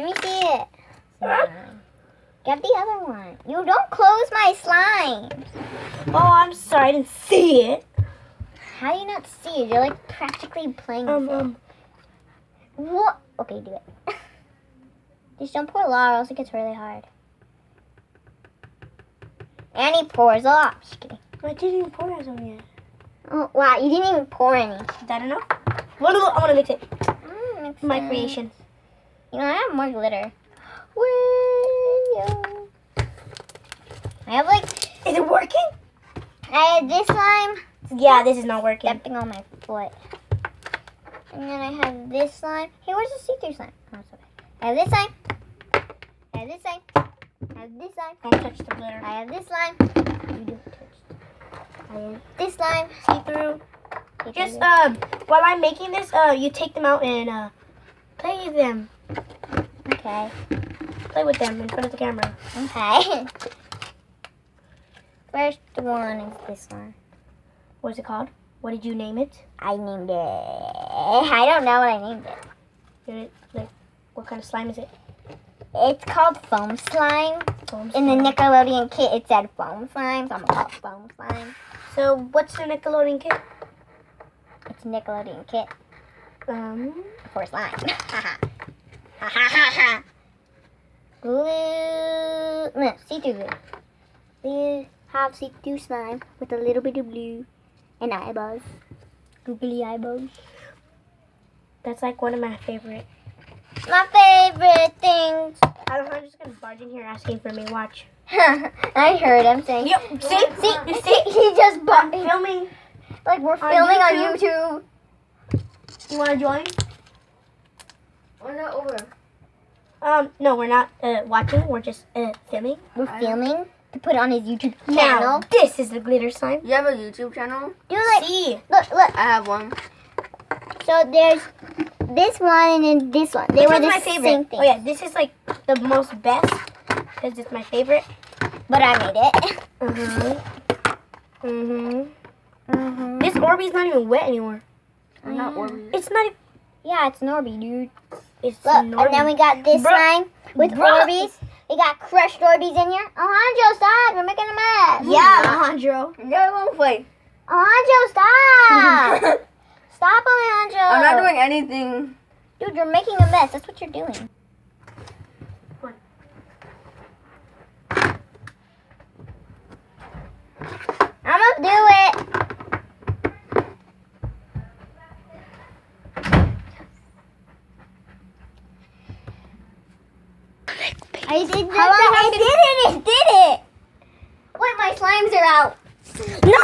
Let me see it. Get the other one. You don't close my slime. Oh, I'm sorry. I didn't see it. How do you not see it? You're like practically playing with it. What? Okay, do it. Just don't pour a lot or else it gets really hard. And he pours a lot. Just kidding. I didn't even pour it on yet. Oh, wow. You didn't even pour any. Is that enough? I want to mix it. Mix My it. creation. You know, I have more glitter. Whee! I have like... Is it working? I have this slime. Yeah, this is not working. Stepping on my foot. And then I have this slime. Hey, where's the see-through slime? Oh, it's okay. I have this slime. I have this slime. I have this slime. Don't touch the glitter. I have this slime. You do touch. I have this slime. See-through. Just, while I'm making this, you take them out and, play with them. Okay. Play with them in front of the camera. Okay. First one is this one. What's it called? What did you name it? I named it. I don't know what I named it. Did it, like, what kind of slime is it? It's called foam slime. Foam In the slime. Nickelodeon kit, it said foam slime, so I'm gonna call it foam slime. So, what's the Nickelodeon kit? It's a Nickelodeon kit for slime. Glue. No, see-through glue. We have see-through slime with a little bit of blue and eyeballs. Googly eyeballs. That's like one of my favorite. My favorite things. I'm just gonna barge in here asking for me. Watch. I heard him saying. Yep. See? You see? He just I'm barged. filming. Like we're On filming on YouTube. YouTube. You wanna join? We're not over. No, we're not watching. We're just filming. We're filming to put on his YouTube Now, channel. this is the glitter slime. You have a YouTube channel? Do like See? look. I have one. So there's this one and then this one. They Which were one's the my same favorite? thing. Oh yeah, this is like the most best because it's my favorite. But I made it. This Orbeez not even wet anymore. I'm not Orbeez. It's not. Yeah, it's Norby, dude. It's Look, and then we got this Bruh. slime with Bruh. Orbeez. We got crushed Orbeez in here. Alejandro, stop! You're making a mess. Yeah, Alejandro. Yeah, I won't play. Alejandro, stop! Stop, Alejandro. I'm not doing anything. Dude, you're making a mess. That's what you're doing. I'm gonna do it. I did it. I did it. It did it. Wait, my slimes are out. No.